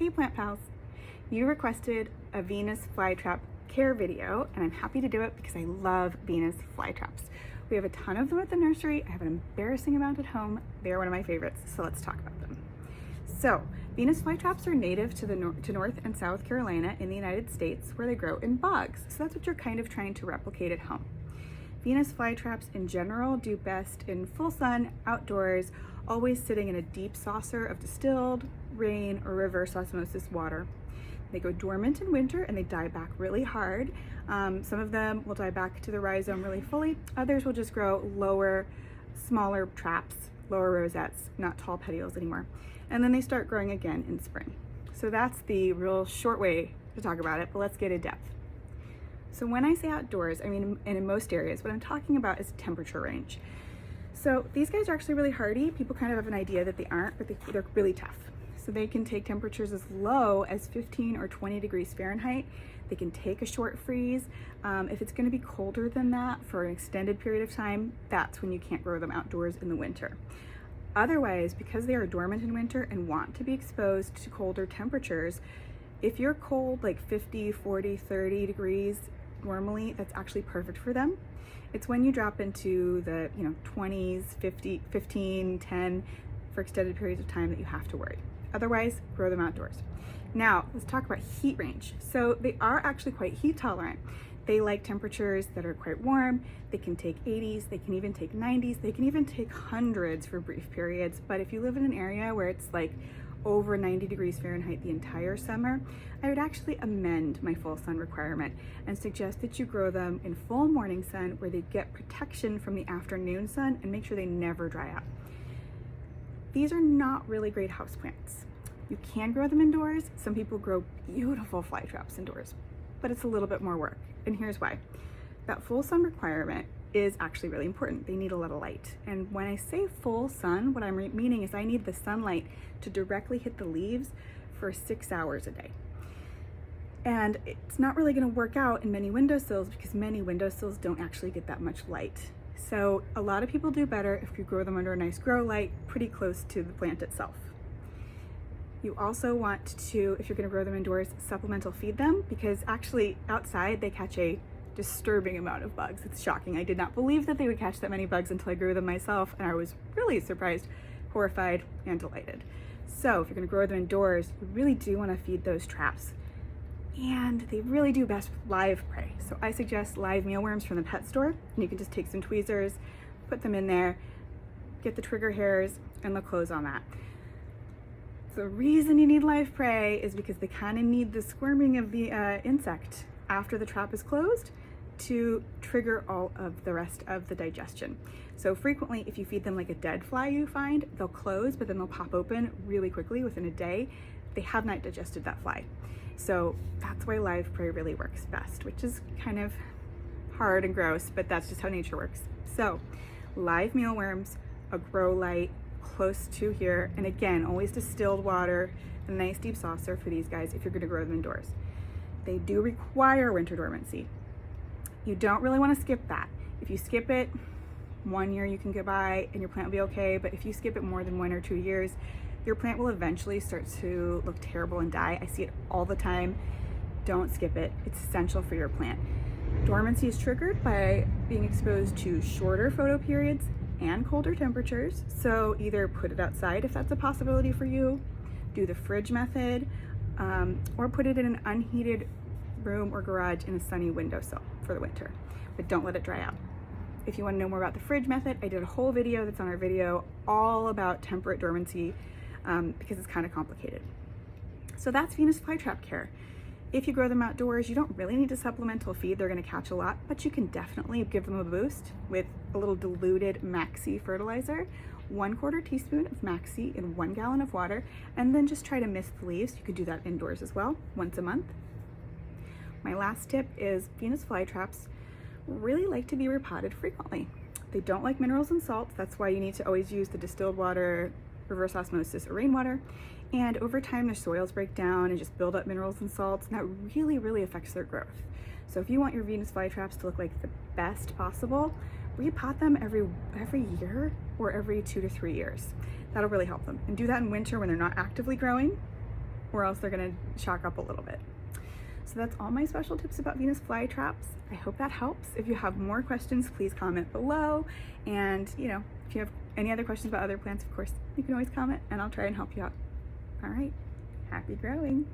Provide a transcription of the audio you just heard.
Hey plant pals, you requested a Venus flytrap care video and I'm happy to do it because I love Venus flytraps. We have a ton of them at the nursery. I have an embarrassing amount at home. They're one of my favorites, so let's talk about them. So Venus flytraps are native to North and South Carolina in the United States, where they grow in bogs. So that's what you're kind of trying to replicate at home. Venus flytraps in general do best in full sun, outdoors, always sitting in a deep saucer of distilled, rain, or reverse osmosis water. They go dormant in winter and they die back really hard. Some of them will die back to the rhizome really fully. Others will just grow lower, smaller traps, lower rosettes, not tall petioles anymore. And then they start growing again in spring. So that's the real short way to talk about it, but let's get in depth. So when I say outdoors, I mean in most areas, what I'm talking about is temperature range. So these guys are actually really hardy. People kind of have an idea that they aren't, but they're really tough. So they can take temperatures as low as 15 or 20 degrees Fahrenheit. They can take a short freeze. If it's going to be colder than that for an extended period of time, that's when you can't grow them outdoors in the winter. Otherwise, because they are dormant in winter and want to be exposed to colder temperatures, if you're cold like 50, 40, 30 degrees normally, that's actually perfect for them. It's when you drop into the 20s, 50, 15, 10 for extended periods of time that you have to worry. Otherwise, grow them outdoors. Now, let's talk about heat range. So they are actually quite heat tolerant. They like temperatures that are quite warm. They can take 80s, they can even take 90s, they can even take hundreds for brief periods. But if you live in an area where it's like over 90 degrees Fahrenheit the entire summer, I would actually amend my full sun requirement and suggest that you grow them in full morning sun where they get protection from the afternoon sun and make sure they never dry out. These are not really great houseplants. You can grow them indoors. Some people grow beautiful flytraps indoors, but it's a little bit more work. And here's why. That full sun requirement is actually really important. They need a lot of light. And when I say full sun, what I'm meaning is I need the sunlight to directly hit the leaves for 6 hours a day. And it's not really gonna work out in many windowsills because many windowsills don't actually get that much light. So a lot of people do better if you grow them under a nice grow light pretty close to the plant itself. You also want to, if you're gonna grow them indoors, supplemental feed them because actually outside they catch a disturbing amount of bugs. It's shocking. I did not believe that they would catch that many bugs until I grew them myself, and I was really surprised, horrified, and delighted. So if you're gonna grow them indoors, you really do wanna feed those traps. And they really do best with live prey. So I suggest live mealworms from the pet store. And you can just take some tweezers, put them in there, get the trigger hairs, and they'll close on that. The reason you need live prey is because they kind of need the squirming of the insect after the trap is closed to trigger all of the rest of the digestion. So frequently, if you feed them like a dead fly you find, they'll close, but then they'll pop open really quickly within a day. They have not digested that fly. So that's why live prey really works best, which is kind of hard and gross, but that's just how nature works. So live mealworms, a grow light close to here, and again, always distilled water, a nice deep saucer for these guys if you're gonna grow them indoors. They do require winter dormancy. You don't really wanna skip that. If you skip it, 1 year you can get by and your plant will be okay, but if you skip it more than 1 or 2 years, your plant will eventually start to look terrible and die. I see it all the time. Don't skip it. It's essential for your plant. Dormancy is triggered by being exposed to shorter photo periods and colder temperatures. So either put it outside if that's a possibility for you, do the fridge method, or put it in an unheated room or garage in a sunny windowsill for the winter, but don't let it dry out. If you want to know more about the fridge method, I did a whole video that's on our video all about temperate dormancy because it's kind of complicated. So that's Venus flytrap care. If you grow them outdoors, you don't really need to supplemental feed. They're going to catch a lot, but you can definitely give them a boost with a little diluted Maxi fertilizer, 1/4 teaspoon of Maxi in 1 gallon of water, and then just try to mist the leaves. You could do that indoors as well, once a month. My last tip is Venus flytraps really like to be repotted frequently. They don't like minerals and salts. That's why you need to always use the distilled water, reverse osmosis, or rainwater. And over time, their soils break down and just build up minerals and salts, and that really affects their growth. So if you want your Venus flytraps to look like the best possible, repot them every year or every 2 to 3 years. That'll really help them. And do that in winter when they're not actively growing. or else they're gonna shock up a little bit. So that's all my special tips about Venus flytraps. I hope that helps. If you have more questions, please comment below. And if you have any other questions about other plants, of course, you can always comment and I'll try and help you out. All right, happy growing.